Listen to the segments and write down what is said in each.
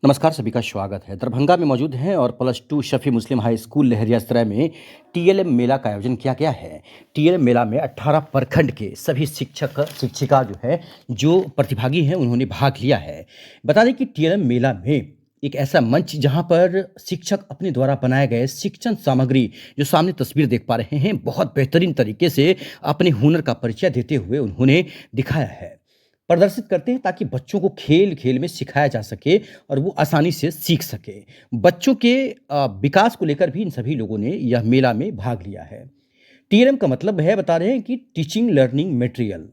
नमस्कार, सभी का स्वागत है। दरभंगा में मौजूद हैं और +2 शफ़ी मुस्लिम हाई स्कूल लहरियासराय में टीएलएम मेला का आयोजन किया गया है। टीएलएम मेला में 18 प्रखंड के सभी शिक्षक शिक्षिका जो प्रतिभागी हैं उन्होंने भाग लिया है। बता दें कि टीएलएम मेला में एक ऐसा मंच जहां पर शिक्षक अपने द्वारा बनाए गए शिक्षण सामग्री जो सामने तस्वीर देख पा रहे हैं, बहुत बेहतरीन तरीके से अपने हुनर का परिचय देते हुए उन्होंने दिखाया है, प्रदर्शित करते हैं ताकि बच्चों को खेल-खेल में सिखाया जा सके और वो आसानी से सीख सके। बच्चों के विकास को लेकर भी इन सभी लोगों ने यह मेला में भाग लिया है। टीएलएम का मतलब है, बता रहे हैं कि टीचिंग लर्निंग मटेरियल।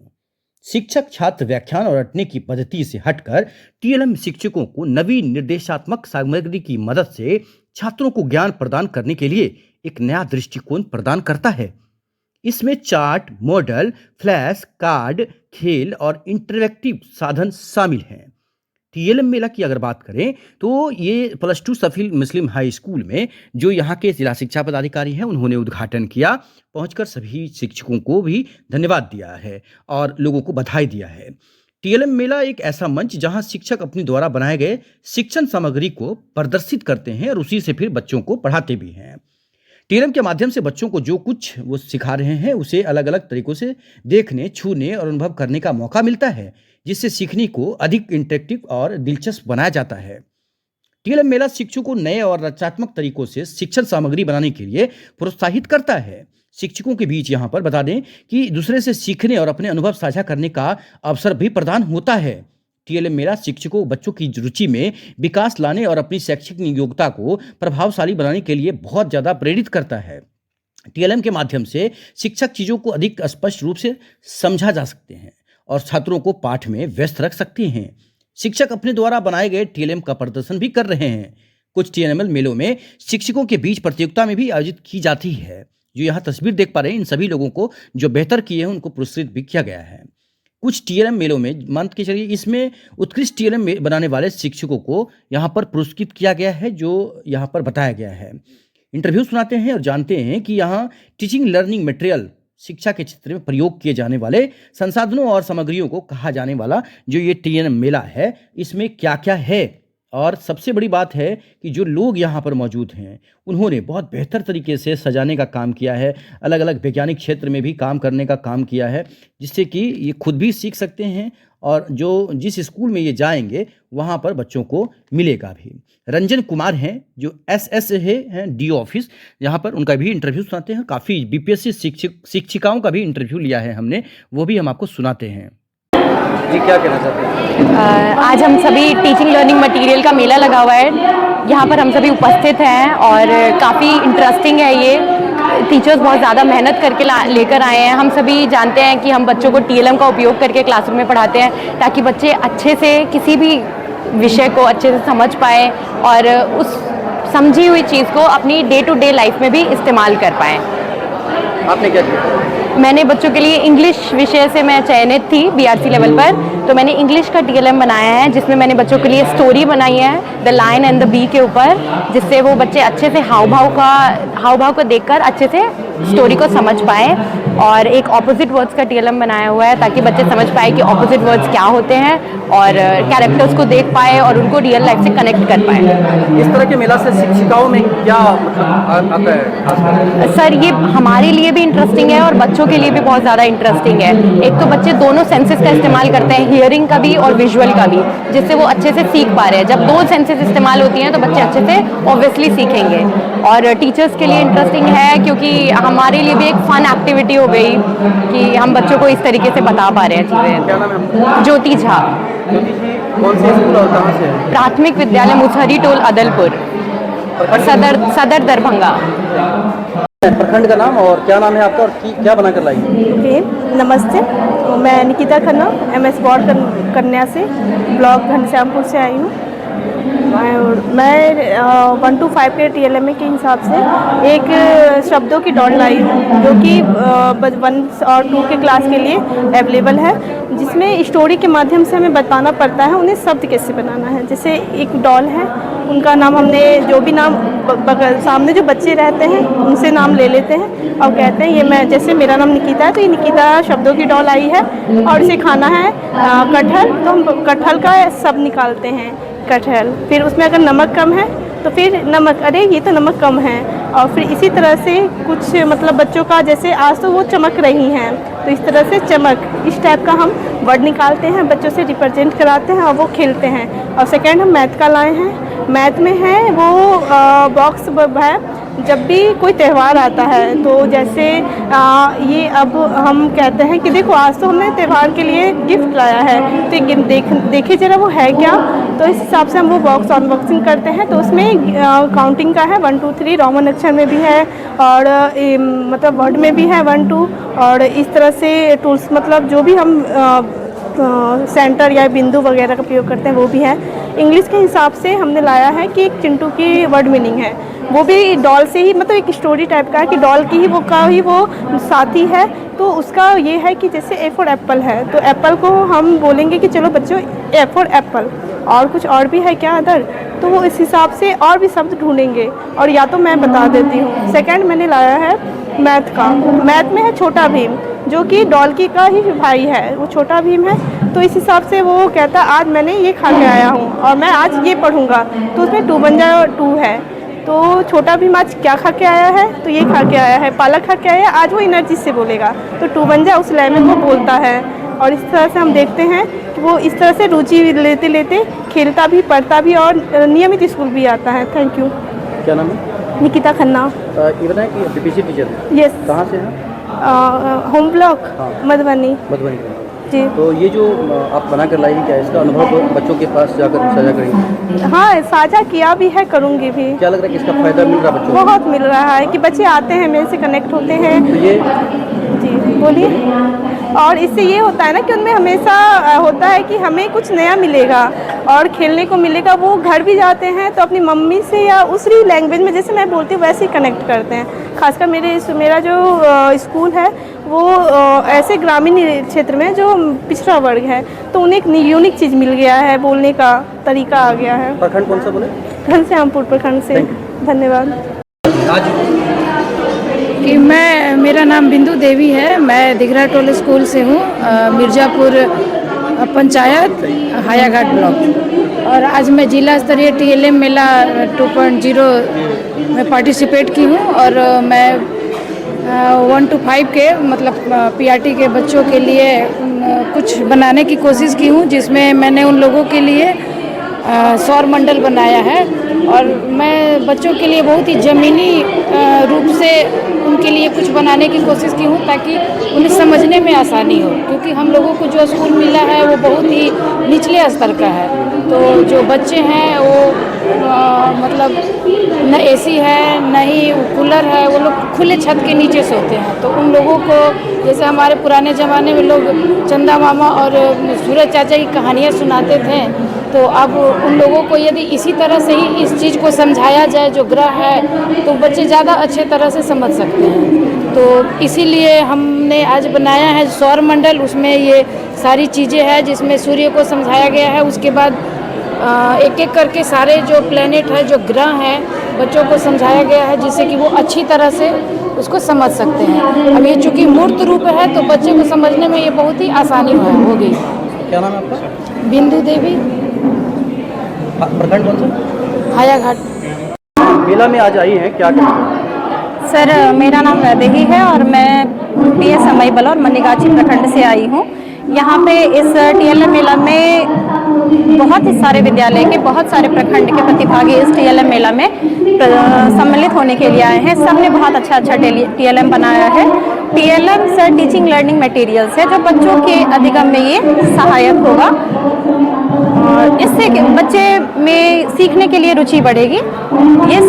शिक्षक छात्र व्याख्यान और रटने की पद्धति से हटकर टीएलएम शिक्षकों को नवीन निर्देशात्मक सामग्री की मदद से छात्रों को ज्ञान प्रदान करने के लिए एक नया दृष्टिकोण प्रदान करता है। इसमें चार्ट, मॉडल, फ्लैश कार्ड, खेल और इंटरैक्टिव साधन शामिल हैं। टीएलएम मेला की अगर बात करें तो ये +2 शफ़ी मुस्लिम हाई स्कूल में जो यहाँ के जिला शिक्षा पदाधिकारी हैं उन्होंने उद्घाटन किया। पहुंचकर सभी शिक्षकों को भी धन्यवाद दिया है और लोगों को बधाई दिया है। टीएलएम मेला एक ऐसा मंच जहां शिक्षक अपने द्वारा बनाए गए शिक्षण सामग्री को प्रदर्शित करते हैं और उसी से फिर बच्चों को पढ़ाते भी हैं। टीएलएम के माध्यम से बच्चों को जो कुछ वो सिखा रहे हैं उसे अलग-अलग तरीकों से देखने, छूने और अनुभव करने का मौका मिलता है, जिससे सीखने को अधिक इंटरेक्टिव और दिलचस्प बनाया जाता है। टीएलएम मेला शिक्षकों को नए और रचनात्मक तरीकों से शिक्षण सामग्री बनाने के लिए प्रोत्साहित करता है। शिक्षकों के बीच यहाँ पर बता दें कि दूसरे से सीखने और अपने अनुभव साझा करने का अवसर भी प्रदान होता है। टीएलएम मेला शिक्षकों बच्चों की रुचि में विकास लाने और अपनी शैक्षिक योग्यता को प्रभावशाली बनाने के लिए बहुत ज़्यादा प्रेरित करता है। टीएलएम के माध्यम से शिक्षक चीज़ों को अधिक स्पष्ट रूप से समझा जा सकते हैं और छात्रों को पाठ में व्यस्त रख सकते हैं। शिक्षक अपने द्वारा बनाए गए टीएलएम का प्रदर्शन भी कर रहे हैं। कुछ टीएलएम मेलों में शिक्षकों के बीच प्रतियोगिता में भी आयोजित की जाती है। जो यहाँ तस्वीर देख पा रहे हैं, इन सभी लोगों को जो बेहतर किए हैं उनको पुरस्कृत भी किया गया है। कुछ टीएलएम मेलों में मंथ के चलिए इसमें उत्कृष्ट टीएलएम बनाने वाले शिक्षकों को यहाँ पर पुरस्कृत किया गया है, जो यहाँ पर बताया गया है। इंटरव्यू सुनाते हैं और जानते हैं कि यहाँ टीचिंग लर्निंग मटेरियल शिक्षा के क्षेत्र में प्रयोग किए जाने वाले संसाधनों और सामग्रियों को कहा जाने वाला जो ये टीएलएम मेला है, इसमें क्या-क्या है। और सबसे बड़ी बात है कि जो लोग यहाँ पर मौजूद हैं उन्होंने बहुत बेहतर तरीके से सजाने का काम किया है, अलग-अलग वैज्ञानिक क्षेत्र में भी काम करने का काम किया है, जिससे कि ये खुद भी सीख सकते हैं और जो जिस स्कूल में ये जाएंगे वहाँ पर बच्चों को मिलेगा भी। रंजन कुमार हैं जो एसएस हैं डीओ ऑफिस, यहाँ पर उनका भी इंटरव्यू सुनाते हैं। काफ़ी बीपीएससी शिक्षिकाओं का भी इंटरव्यू लिया है हमने, वो भी हम आपको सुनाते हैं। जी, क्या कहना चाहते हैं? आज हम सभी टीचिंग लर्निंग मटेरियल का मेला लगा हुआ है, यहाँ पर हम सभी उपस्थित हैं और काफ़ी इंटरेस्टिंग है ये। टीचर्स बहुत ज़्यादा मेहनत करके लेकर आए हैं। हम सभी जानते हैं कि हम बच्चों को टीएलएम का उपयोग करके क्लासरूम में पढ़ाते हैं ताकि बच्चे अच्छे से किसी भी विषय को अच्छे से समझ पाएँ और उस समझी हुई चीज़ को अपनी डे टू डे लाइफ में भी इस्तेमाल कर पाएँ। आपने क्या किया? मैंने बच्चों के लिए इंग्लिश विषय से मैं चयनित थी बीआरसी लेवल पर, तो मैंने इंग्लिश का टीएलएम बनाया है जिसमें मैंने बच्चों के लिए स्टोरी बनाई है the lion and the bee के ऊपर, जिससे वो बच्चे अच्छे से हाव भाव को देखकर अच्छे से स्टोरी को समझ पाए। और एक ऑपोजिट वर्ड्स का टीएलएम बनाया हुआ है ताकि बच्चे समझ पाए कि ऑपोजिट वर्ड्स क्या होते हैं और कैरेक्टर्स को देख पाए और उनको रियल लाइफ से कनेक्ट कर पाए। इस तरह के मेला से शिक्षिकाओं में क्या मतलब आता है? सर, ये हमारे लिए भी इंटरेस्टिंग है और बच्चों के लिए भी बहुत ज़्यादा इंटरेस्टिंग है। एक तो बच्चे दोनों सेंसेस का इस्तेमाल करते हैं, हियरिंग का भी और विजुअल का भी, जिससे वो अच्छे से सीख पा रहे हैं। जब दो सेंसेस इस्तेमाल होती हैं तो बच्चे अच्छे से ऑब्वियसली सीखेंगे। और टीचर्स के लिए इंटरेस्टिंग है क्योंकि हमारे लिए भी एक फन एक्टिविटी हो गई कि हम बच्चों को इस तरीके से बता पा रहे हैं चीज़ें। क्या नाम है? ज्योति झा। ज्योति जी, कौन से स्कूल और कहाँ से है? प्राथमिक विद्यालय मुसहरी टोल अदलपुर, सदर दरभंगा। प्रखंड का नाम और क्या नाम है आपका और क्या बना कर लाई? ओके, नमस्ते। मैं निकिता खन्ना एमएस बॉर्ड कन्या से ब्लॉक घनश्यामपुर से आई हूँ। मैं 1 to 5 के टीएलएम के हिसाब से एक शब्दों की डॉल लाई हूँ जो कि 1 और 2 के क्लास के लिए अवेलेबल है, जिसमें स्टोरी के माध्यम से हमें बताना पड़ता है उन्हें शब्द कैसे बनाना है। जैसे एक डॉल है, उनका नाम हमने जो भी नाम सामने जो बच्चे रहते हैं उनसे नाम ले लेते हैं और कहते हैं ये मैं, जैसे मेरा नाम निकिता है तो ये निकिता शब्दों की डॉल आई है और इसे खाना है कटहल, तो हम कटहल का शब्द निकालते हैं। कटहल, फिर उसमें अगर नमक कम है तो फिर नमक, अरे ये तो नमक कम है। और फिर इसी तरह से कुछ मतलब बच्चों का जैसे आज तो वो चमक रही हैं, तो इस तरह से चमक, इस टाइप का हम वर्ड निकालते हैं, बच्चों से रिप्रेजेंट कराते हैं और वो खेलते हैं। और सेकेंड हम मैथ का लाए हैं। मैथ में है वो बॉक्स है, जब भी कोई त्यौहार आता है तो जैसे ये अब हम कहते हैं कि देखो आज तो हमने त्यौहार के लिए गिफ्ट लाया है, तो ये गिफ्ट देखिए ज़रा वो है क्या। तो इस हिसाब से हम वो बॉक्स अनबॉक्सिंग करते हैं। तो उसमें काउंटिंग का है 1 2 3, रोमन अक्षर में भी है और मतलब वर्ड में भी है 1 2, और इस तरह से टूल्स मतलब जो भी हम सेंटर या बिंदु वगैरह का प्रयोग करते हैं वो भी है। इंग्लिश के हिसाब से हमने लाया है कि एक चिंटू की वर्ड मीनिंग है, वो भी डॉल से ही, मतलब एक स्टोरी टाइप का है कि डॉल की ही वो साथी है। तो उसका ये है कि जैसे ए फॉर एप्पल है तो एप्पल को हम बोलेंगे कि चलो बच्चों ए फॉर एप्पल, और कुछ और भी है क्या अदर, तो वो इस हिसाब से और भी शब्द ढूंढेंगे, और या तो मैं बता देती हूँ। सेकंड मैंने लाया है मैथ का। मैथ में है छोटा भीम, जो कि डॉल्की का ही भाई है, वो छोटा भीम है। तो इस हिसाब से वो कहता आज मैंने ये खा के आया हूँ और मैं आज ये पढ़ूंगा, तो उसमें 2 बन जाए, 2 है। तो छोटा भीम आज क्या खा के आया है, तो ये खा के आया है, पालक खा के आया है, आज वो एनर्जी से बोलेगा, तो 2 बन जाए, उस लय में वो बोलता है। और इस तरह से हम देखते हैं कि वो इस तरह से रुचि लेते लेते खेलता भी, पढ़ता भी और नियमित स्कूल भी आता है। Thank you. क्या नाम है? निकिता खन्ना। ये बताएं कि बीपीसी टीचर हैं? यस। कहाँ से हैं? Home block Madhubani. मधुबनी। जी। तो ये जो आप बना कर लाई हैं, क्या इसका अनुभव बच्चों के पास जाकर साझा करेंगे? हाँ, साझा किया भी है, करूँगी भी। क्या लग रहा है कि इसका फायदा मिल रहा है बच्चों को? बहुत मिल रहा है कि बच्चे आते हैं, मेरे से कनेक्ट होते हैं। तो ये जी बोलिए। और इससे ये होता है ना कि उनमें हमेशा होता है कि हमें कुछ नया मिलेगा और खेलने को मिलेगा। वो घर भी जाते हैं तो अपनी मम्मी से या उसी लैंग्वेज में जैसे मैं बोलती हूँ वैसे ही कनेक्ट करते हैं। खासकर मेरा जो स्कूल है वो ऐसे ग्रामीण क्षेत्र में जो पिछड़ा वर्ग है, तो उन्हें एक यूनिक चीज़ मिल गया है, बोलने का तरीका आ गया है। प्रखंड कौन सा बोले? घनश्यामपुर प्रखंड से। धन्यवाद। आज कि मेरा नाम बिंदु देवी है, मैं दिघरा टोल स्कूल से हूँ, मिर्ज़ापुर पंचायत हायाघाट ब्लॉक। और आज मैं जिला स्तरीय TLM मेला 2.0 में पार्टिसिपेट की हूँ और मैं 1 to 5 के मतलब PRT के बच्चों के लिए कुछ बनाने की कोशिश की हूँ, जिसमें मैंने उन लोगों के लिए सौर मंडल बनाया है। और मैं बच्चों के लिए बहुत ही ज़मीनी रूप से उनके लिए कुछ बनाने की कोशिश की हूँ ताकि उन्हें समझने में आसानी हो, क्योंकि हम लोगों को जो स्कूल मिला है वो बहुत ही निचले स्तर का है। तो जो बच्चे हैं वो मतलब न AC है न ही कूलर है, वो लोग खुले छत के नीचे सोते हैं। तो उन लोगों को जैसे हमारे पुराने ज़माने में लोग चंदा मामा और सूरज चाचा की कहानियाँ सुनाते थे, तो अब उन लोगों को यदि इसी तरह से ही इस चीज़ को समझाया जाए जो ग्रह है, तो बच्चे ज़्यादा अच्छे तरह से समझ सकते हैं। तो इसीलिए हमने आज बनाया है सौर मंडल। उसमें ये सारी चीज़ें हैं जिसमें सूर्य को समझाया गया है। उसके बाद एक एक करके सारे जो प्लेनेट है, जो ग्रह हैं, बच्चों को समझाया गया है जिससे कि वो अच्छी तरह से उसको समझ सकते हैं। अब ये चूँकि मूर्त रूप है तो बच्चे को समझने में ये बहुत ही आसानी हो गई। क्या नाम है आपका? बिंदु देवी। प्रखंड कौन सा? हायाघाट। मेला में आज आई हैं, क्या कहेंगे? सर मेरा नाम वैदेही है और मैं PS समईबल और मनीगाछी प्रखंड से आई हूँ। यहाँ पे इस TLM मेला में बहुत ही सारे विद्यालय के बहुत सारे प्रखंड के प्रतिभागी इस TLM मेला में सम्मिलित होने के लिए आए हैं। सब ने बहुत अच्छा TLM बनाया है। TLM sir teaching learning materials है जो बच्चों के अधिगम में ये सहायक होगा और इससे बच्चे में सीखने के लिए रुचि बढ़ेगी। ये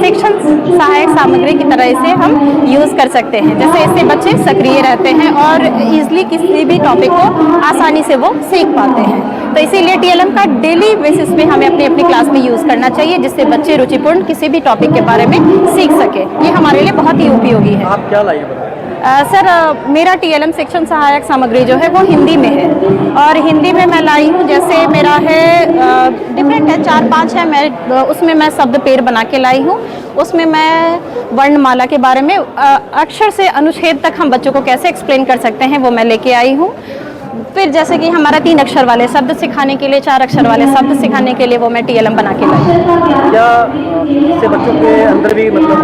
शिक्षण सहायक सामग्री की तरह इसे हम यूज़ कर सकते हैं, जैसे इससे बच्चे सक्रिय रहते हैं और इजीली किसी भी टॉपिक को आसानी से वो सीख पाते हैं। तो इसीलिए TLM का डेली बेसिस पे हमें अपनी अपनी क्लास में यूज़ करना चाहिए, जिससे बच्चे रुचिपूर्ण किसी भी टॉपिक के बारे में सीख सके। ये हमारे लिए बहुत ही उपयोगी है। आप क्या लाइए बताएं? सर मेरा TLM शिक्षण सहायक सामग्री जो है वो हिंदी में है और हिंदी में मैं लाई हूँ। जैसे मेरा है डिफरेंट है, 4-5 है, मैं उसमें मैं शब्द पेड़ बना के लाई हूँ। उसमें मैं वर्णमाला के बारे में अक्षर से अनुच्छेद तक हम बच्चों को कैसे एक्सप्लेन कर सकते हैं वो मैं लेके आई हूँ। फिर जैसे कि हमारा 3 अक्षर वाले शब्द सिखाने के लिए, 4 अक्षर वाले शब्द सिखाने के लिए वो मैं TLM बना के लाई। क्या इससे बच्चों के अंदर भी मतलब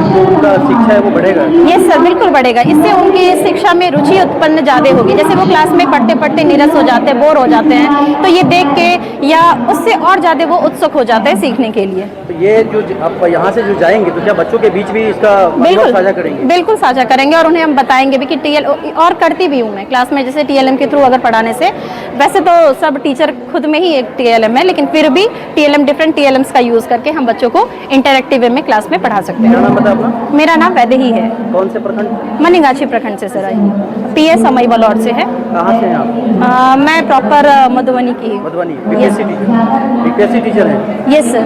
जो उनका शिक्षा है वो बढ़ेगा? ये सर बिल्कुल बढ़ेगा। इससे उनकी शिक्षा में रुचि उत्पन्न ज़्यादा होगी। जैसे वो क्लास में पढ़ते पढ़ते नीरस हो जाते हैं, बोर हो जाते हैं, तो ये देख के या उससे और ज़्यादा वो उत्सुक हो जाते हैं सीखने के लिए। तो ये जो आप यहाँ से जो जाएंगे तो क्या बच्चों के बीच भी इसका बिल्कुल साझा करेंगे? बिल्कुल साझा करेंगे और उन्हें हम बताएंगे भी कि TL और करती भी हूँ मैं क्लास में, जैसे TLM के थ्रू अगर पढ़ाने से। वैसे तो सब टीचर खुद में ही एक TLM है, लेकिन फिर भी TLM डिफरेंट TLMs का यूज़ करके हम बच्चों को इंटरेक्टिव वे में क्लास में पढ़ा सकते क्या हैं। नाम बता अपना? मेरा नाम वैदेही है। कौन से प्रखंड? मनिगाछी प्रखंड से सर आई हूँ। PS समई बलौर से है। कहाँ से हैं आप? मैं प्रॉपर मधुबनी की हूँ। मधुबनी। बीपीएससी टीचर हैं? Yes sir.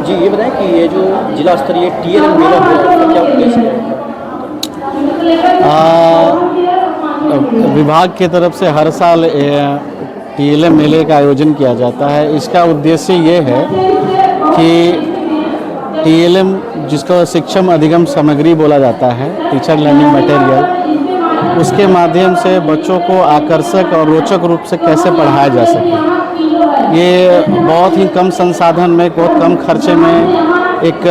जी, ये बताएं कि ये जो जिला स्तरीय TLM मेला हुआ है उसका क्या उद्देश्य है? विभाग की तरफ से हर साल TLM मेले का आयोजन किया जाता है। इसका उद्देश्य ये है कि TLM, जिसको शिक्षण अधिगम सामग्री बोला जाता है, टीचर लर्निंग मटेरियल, उसके माध्यम से बच्चों को आकर्षक और रोचक रूप से कैसे पढ़ाया जा सके। ये बहुत ही कम संसाधन में, बहुत कम खर्चे में एक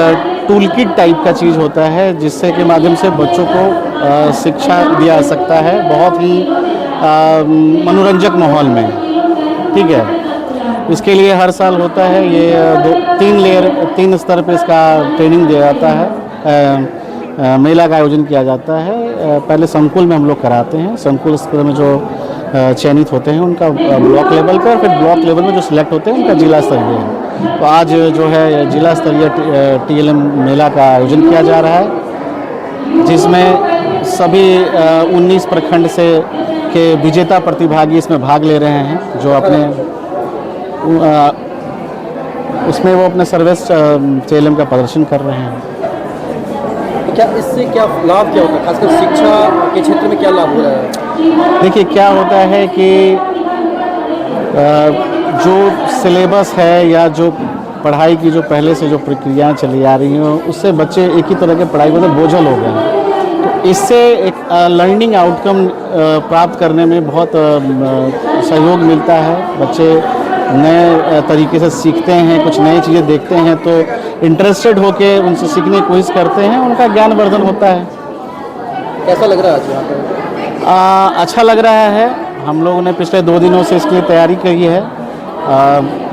टूल किट टाइप का चीज़ होता है, जिससे के माध्यम से बच्चों को शिक्षा दिया जा सकता है बहुत ही मनोरंजक माहौल में। ठीक है, इसके लिए हर साल होता है ये 3 स्तर पे इसका ट्रेनिंग दिया जाता है। मेला का आयोजन किया जाता है। पहले संकुल में हम लोग कराते हैं। संकुल स्तर में जो चयनित होते हैं उनका ब्लॉक लेवल पे, और फिर ब्लॉक लेवल में जो सिलेक्ट होते हैं उनका जिला स्तरीय है। तो आज जो है जिला स्तरीय TLM मेला का आयोजन किया जा रहा है, जिसमें सभी 19 प्रखंड से के विजेता प्रतिभागी इसमें भाग ले रहे हैं, जो अपने उसमें वो अपने सर्वश्रेष्ठ TLM का प्रदर्शन कर रहे हैं। तो क्या इससे क्या लाभ क्या होता है, खासकर शिक्षा के क्षेत्र में क्या लाभ हो रहा है? देखिए, क्या होता है कि जो सिलेबस है या जो पढ़ाई की जो पहले से जो प्रक्रियाएं चली आ रही हैं, उससे बच्चे एक ही तरह के पढ़ाई में बोझल हो गए हैं। तो इससे एक लर्निंग आउटकम प्राप्त करने में बहुत सहयोग मिलता है। बच्चे नए तरीके से सीखते हैं, कुछ नई चीज़ें देखते हैं तो इंटरेस्टेड होकर उनसे सीखने की कोशिश करते हैं, उनका ज्ञान वर्धन होता है। कैसा लग रहा है आज यहाँ पर? अच्छा लग रहा है। हम लोगों ने पिछले 2 दिनों से इसके लिए तैयारी करी है।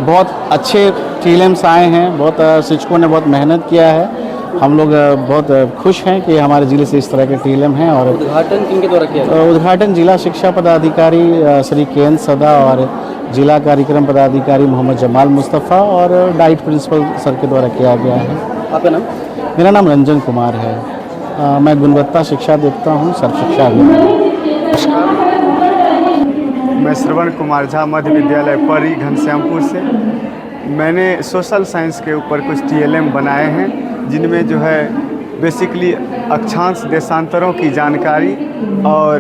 बहुत अच्छे TLMs आए हैं, बहुत शिक्षकों ने बहुत मेहनत किया है। हम लोग बहुत खुश हैं कि हमारे ज़िले से इस तरह के TLM हैं। और उद्घाटन किनके द्वारा किया गया? उद्घाटन जिला शिक्षा पदाधिकारी श्री KN सदा और जिला कार्यक्रम पदाधिकारी मोहम्मद जमाल मुस्तफ़ा और डाइट प्रिंसिपल सर के द्वारा किया गया है। आपका नाम? मेरा नाम रंजन कुमार है। मैं गुणवत्ता शिक्षा देखता हूँ, सर्व शिक्षा अभियान। मैं श्रवण कुमार झा, मध्य विद्यालय परी, घनश्यामपुर से। मैंने सोशल साइंस के ऊपर कुछ TLM बनाए हैं, जिनमें जो है बेसिकली अक्षांश देशांतरों की जानकारी और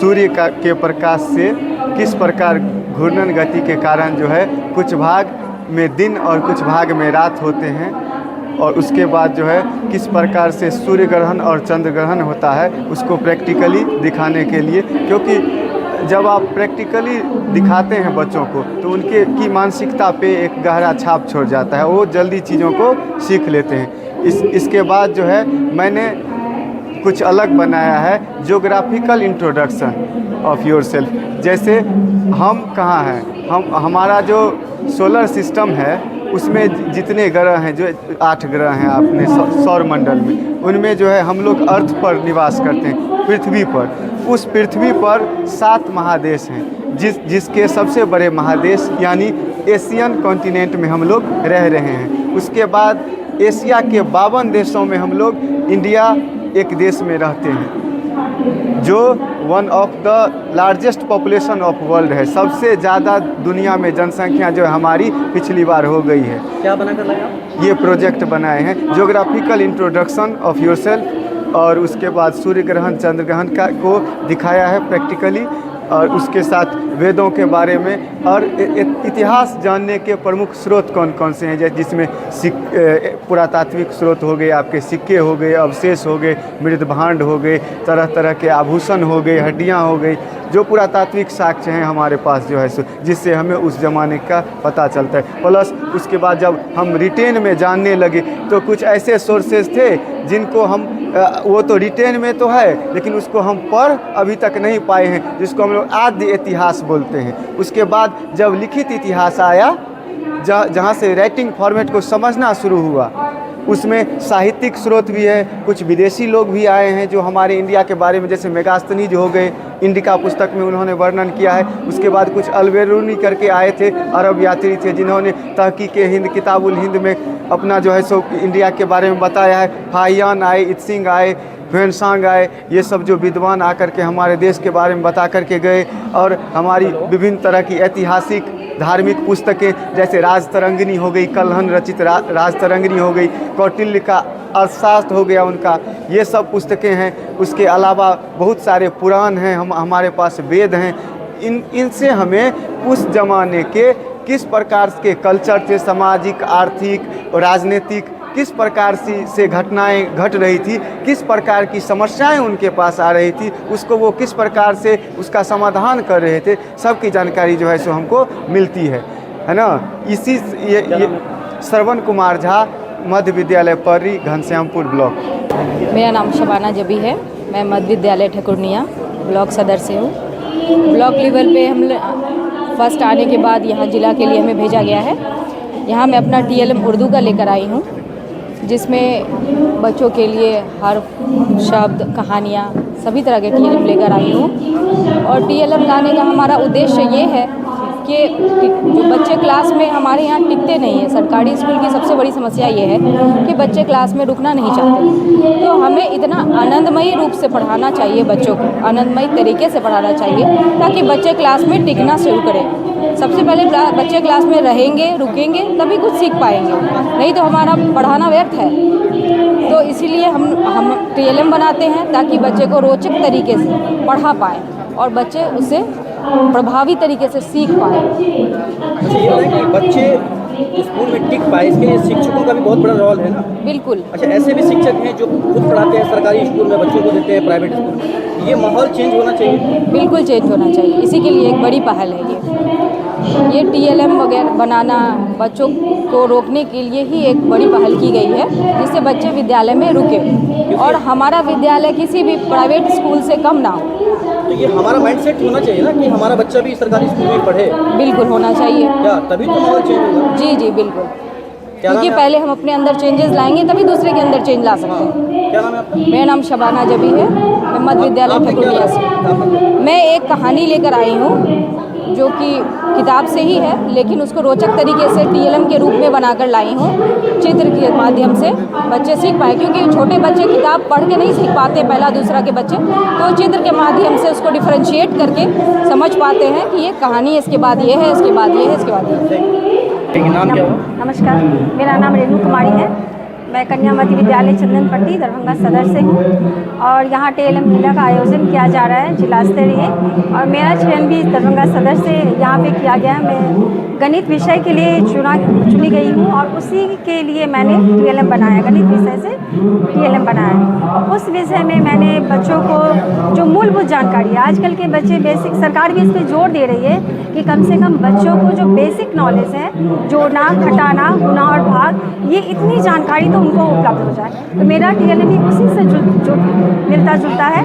सूर्य के प्रकाश से किस प्रकार घूर्णन गति के कारण जो है कुछ भाग में दिन और कुछ भाग में रात होते हैं, और उसके बाद जो है किस प्रकार से सूर्य ग्रहण और चंद्र ग्रहण होता है, उसको प्रैक्टिकली दिखाने के लिए। क्योंकि जब आप प्रैक्टिकली दिखाते हैं बच्चों को तो उनके की मानसिकता पे एक गहरा छाप छोड़ जाता है, वो जल्दी चीज़ों को सीख लेते हैं। इसके बाद जो है मैंने कुछ अलग बनाया है, ज्योग्राफिकल इंट्रोडक्शन ऑफ योरसेल्फ। जैसे हम कहाँ हैं, हमारा जो सोलर सिस्टम है उसमें जितने ग्रह हैं, जो 8 ग्रह हैं अपने सौर मंडल में, उनमें जो है हम लोग अर्थ पर निवास करते हैं, पृथ्वी पर। उस पृथ्वी पर 7 महादेश हैं, जिसके सबसे बड़े महादेश यानी एशियन कॉन्टिनेंट में हम लोग रह रहे हैं। उसके बाद एशिया के 52 देशों में हम लोग इंडिया एक देश में रहते हैं, जो one of the largest population of world है। सबसे ज़्यादा दुनिया में जनसंख्या जो है हमारी पिछली बार हो गई है। क्या बनाकर लाया? ये प्रोजेक्ट बनाए हैं, ज्योग्राफिकल इंट्रोडक्शन ऑफ योरसेल्फ, और उसके बाद सूर्य ग्रहण चंद्र ग्रहण को दिखाया है प्रैक्टिकली। और उसके साथ वेदों के बारे में और इतिहास जानने के प्रमुख स्रोत कौन कौन से हैं, जिसमें पुरातात्विक स्रोत हो गए, आपके सिक्के हो गए, अवशेष हो गए, मृद भांड हो गए, तरह तरह के आभूषण हो गए, हड्डियाँ हो गई, जो पुरातात्विक साक्ष्य हैं हमारे पास जो है सो, जिससे हमें उस ज़माने का पता चलता है। प्लस उसके बाद जब हम रिटेन में जानने लगे तो कुछ ऐसे सोर्सेज थे जिनको हम वो तो रिटेन में तो है लेकिन उसको हम पढ़ अभी तक नहीं पाए हैं, जिसको हम लोग आद्य इतिहास बोलते हैं। उसके बाद जब लिखित इतिहास आया, जहाँ से राइटिंग फॉर्मेट को समझना शुरू हुआ, उसमें साहित्यिक स्रोत भी है, कुछ विदेशी लोग भी आए हैं जो हमारे इंडिया के बारे में, जैसे मेगास्थनीज हो गए, इंडिका पुस्तक में उन्होंने वर्णन किया है। उसके बाद कुछ अलबेरूनी करके आए थे, अरब यात्री थे, जिन्होंने तहकीक हिंद, किताबुल हिंद में अपना जो है सो इंडिया के बारे में बताया है। फाहियान आए, इत्सिंग आए, ह्वेनसांग आए, ये सब जो विद्वान आकर के हमारे देश के बारे में बता करके गए। और हमारी विभिन्न तरह की ऐतिहासिक धार्मिक पुस्तकें, जैसे राजतरंगिणी हो गई, कल्हन रचित राजतरंगिणी हो गई, कौटिल्य का अर्थशास्त्र हो गया उनका, ये सब पुस्तकें हैं। उसके अलावा बहुत सारे पुराण हैं, हमारे पास वेद हैं। इनसे हमें उस ज़माने के किस प्रकार के कल्चर थे, सामाजिक, आर्थिक, राजनीतिक, किस प्रकार से घटनाएं घट रही थी, किस प्रकार की समस्याएं उनके पास आ रही थी, उसको वो किस प्रकार से उसका समाधान कर रहे थे, सबकी जानकारी जो है सो हमको मिलती है ना। इसी ये श्रवण कुमार झा, मध्य विद्यालय पर्री, घनश्यामपुर ब्लॉक। मेरा नाम शबाना जबी है, मैं मध्य विद्यालय ठकुरनिया ब्लॉक सदर से हूँ। ब्लॉक लेवल पे हम फर्स्ट आने के बाद यहाँ ज़िला के लिए हमें भेजा गया है। यहाँ मैं अपना TLM उर्दू का लेकर आई हूँ, जिसमें बच्चों के लिए हर शब्द, कहानियाँ, सभी तरह के TLM लेकर आई हूँ। और TLM लाने का हमारा उद्देश्य ये है कि जो बच्चे क्लास में हमारे यहाँ टिकते नहीं हैं। सरकारी स्कूल की सबसे बड़ी समस्या ये है कि बच्चे क्लास में रुकना नहीं चाहते। तो हमें इतना आनंदमयी रूप से पढ़ाना चाहिए, बच्चों को आनंदमयी तरीके से पढ़ाना चाहिए, ताकि बच्चे क्लास में टिकना शुरू करें। सबसे पहले बच्चे क्लास में रहेंगे, रुकेंगे, तभी कुछ सीख पाएंगे, नहीं तो हमारा पढ़ाना व्यर्थ है। तो इसीलिए हम TLM बनाते हैं ताकि बच्चे को रोचक तरीके से पढ़ा पाएँ और बच्चे उसे प्रभावी तरीके से सीख पाए। अच्छा, ये है कि बच्चे स्कूल में टिक पाए, इसके लिए शिक्षकों का भी बहुत बड़ा रोल है ना। बिल्कुल। अच्छा, ऐसे भी शिक्षक हैं जो खुद पढ़ाते हैं सरकारी स्कूल में, बच्चों को देते हैं प्राइवेट स्कूल में, ये माहौल चेंज होना चाहिए। बिल्कुल चेंज होना चाहिए, इसी के लिए एक बड़ी पहल है ये TLM वगैरह बनाना बच्चों को रोकने के लिए ही एक बड़ी पहल की गई है, जिससे बच्चे विद्यालय में रुके और हमारा विद्यालय किसी भी प्राइवेट स्कूल से कम ना हो। तो ये हमारा माइंडसेट होना चाहिए ना कि हमारा बच्चा भी सरकारी स्कूल में पढ़े। बिल्कुल होना चाहिए, क्या तभी तो माहौल चेंज होगा। जी बिल्कुल, क्योंकि पहले हम अपने अंदर चेंजेस लाएंगे तभी दूसरे के अंदर चेंज ला सकते हैं। क्या नाम है आपका? मेरा नाम शबाना जबी है, मैं मध्य विद्यालय ठकुरनिया से। मैं एक कहानी लेकर आई हूँ जो कि किताब से ही है, लेकिन उसको रोचक तरीके से TLM के रूप में बनाकर लाई हूँ, चित्र के माध्यम से बच्चे सीख पाए। क्योंकि छोटे बच्चे किताब पढ़ के नहीं सीख पाते, पहला दूसरा के बच्चे, तो चित्र के माध्यम से उसको डिफरेंशिएट करके समझ पाते हैं कि ये कहानी इसके बाद ये है, इसके बाद ये है, इसके बाद ये है। नाम क्या है? नमस्कार, मेरा नाम रेणु कुमारी है। मैं कन्या मध्य विद्यालय चंदनपट्टी दरभंगा सदर से हूँ और यहाँ TLM मेला का आयोजन किया जा रहा है जिला स्तरीय, और मेरा चयन भी दरभंगा सदर से यहाँ पे किया गया है। मैं गणित विषय के लिए चुनी गई हूँ और उसी के लिए मैंने TLM बनाया, गणित विषय से TLM बनाया। उस विषय में मैंने बच्चों को जो मूलभूत जानकारी है, आजकल के बच्चे बेसिक, सरकार भी इस पर जोर दे रही है कि कम से कम बच्चों को जो बेसिक नॉलेज है, जोड़ना, घटाना, गुणा और भाग, ये इतनी जानकारी तो उनको उपलब्ध हो जाए। तो मेरा TLM भी उसी से मिलता जुलता है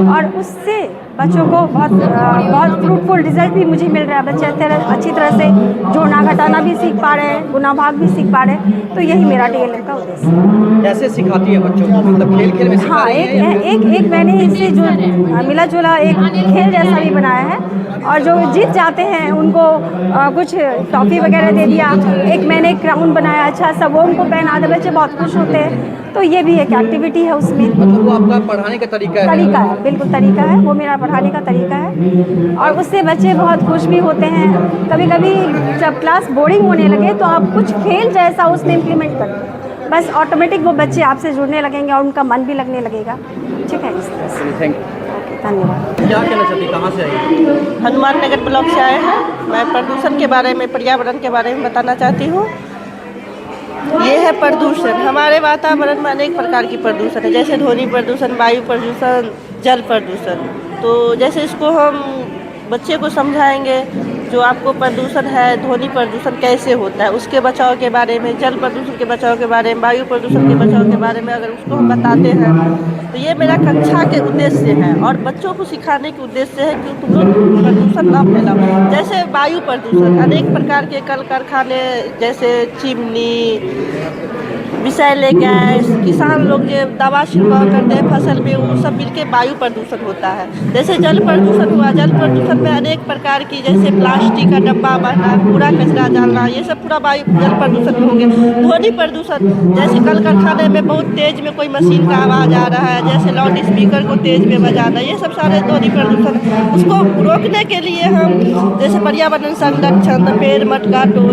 और उससे बच्चों को बहुत फ्रूटफुल रिजल्ट भी मुझे मिल रहा है। बच्चे अच्छी तरह से जोड़ना घटाना भी सीख पा रहे हैं, गुना भाग भी सीख पा रहे हैं। तो यही मेरा TLM का उद्देश्य है। कैसे सिखाती है बच्चों को, मतलब खेल में सिखा हाँ, रही है? एक मैंने इससे जो मिला जुला एक खेल जैसा भी बनाया है, और जो जीत जाते हैं उनको कुछ टॉफ़ी वगैरह दे दिया। एक मैंने क्राउन बनाया अच्छा सा, वो उनको पहना दे, बच्चे बहुत खुश होते हैं। तो ये भी एक एक्टिविटी है उसमें। मतलब वो आपका पढ़ाने का तरीका है? बिल्कुल तरीका है, वो मेरा पढ़ाने का तरीका है और उससे बच्चे बहुत खुश भी होते हैं। कभी कभी जब क्लास बोरिंग होने लगे तो आप कुछ खेल जैसा उसमें इम्प्लीमेंट करें बस ऑटोमेटिक वो बच्चे आपसे जुड़ने लगेंगे और उनका मन भी लगने लगेगा। ठीक है, इस तरह से। Thank you. धन्यवाद। क्या कहना चाहती, कहाँ से आई? हनुमान नगर ब्लॉक से आए हैं। मैं प्रदूषण के बारे में, पर्यावरण के बारे में बताना चाहती हूँ। ये है प्रदूषण। हमारे वातावरण में अनेक प्रकार की प्रदूषण है, जैसे ध्वनि प्रदूषण, वायु प्रदूषण, जल प्रदूषण। तो जैसे इसको हम बच्चे को समझाएंगे, जो आपको प्रदूषण है, ध्वनि प्रदूषण कैसे होता है, उसके बचाव के बारे में, जल प्रदूषण के बचाव के बारे में, वायु प्रदूषण के बचाव के बारे में अगर उसको हम बताते हैं, तो ये मेरा कक्षा के उद्देश्य है और बच्चों को सिखाने के उद्देश्य है कि तुम लोग प्रदूषण ना फैलाओ। जैसे वायु प्रदूषण, अनेक प्रकार के कल कारखाने, जैसे चिमनी, विषैले गैस, किसान लोग जो दवा छिड़काव करते हैं फसल में, वो सब मिलके वायु प्रदूषण होता है। जैसे जल प्रदूषण हुआ, जल प्रदूषण में अनेक प्रकार की, जैसे प्लास्टिक का डब्बा बना, कूड़ा कचरा डालना, ये सब पूरा वायु जल प्रदूषण में हो गया। ध्वनि प्रदूषण, जैसे कल कारखाने में बहुत तेज में कोई मशीन का आवाज़ आ रहा है, जैसे लाउड स्पीकर को तेज में बजाना, ये सब सारे ध्वनि प्रदूषण। उसको रोकने के लिए हम जैसे पर्यावरण संरक्षण, पेड़ मत काटो,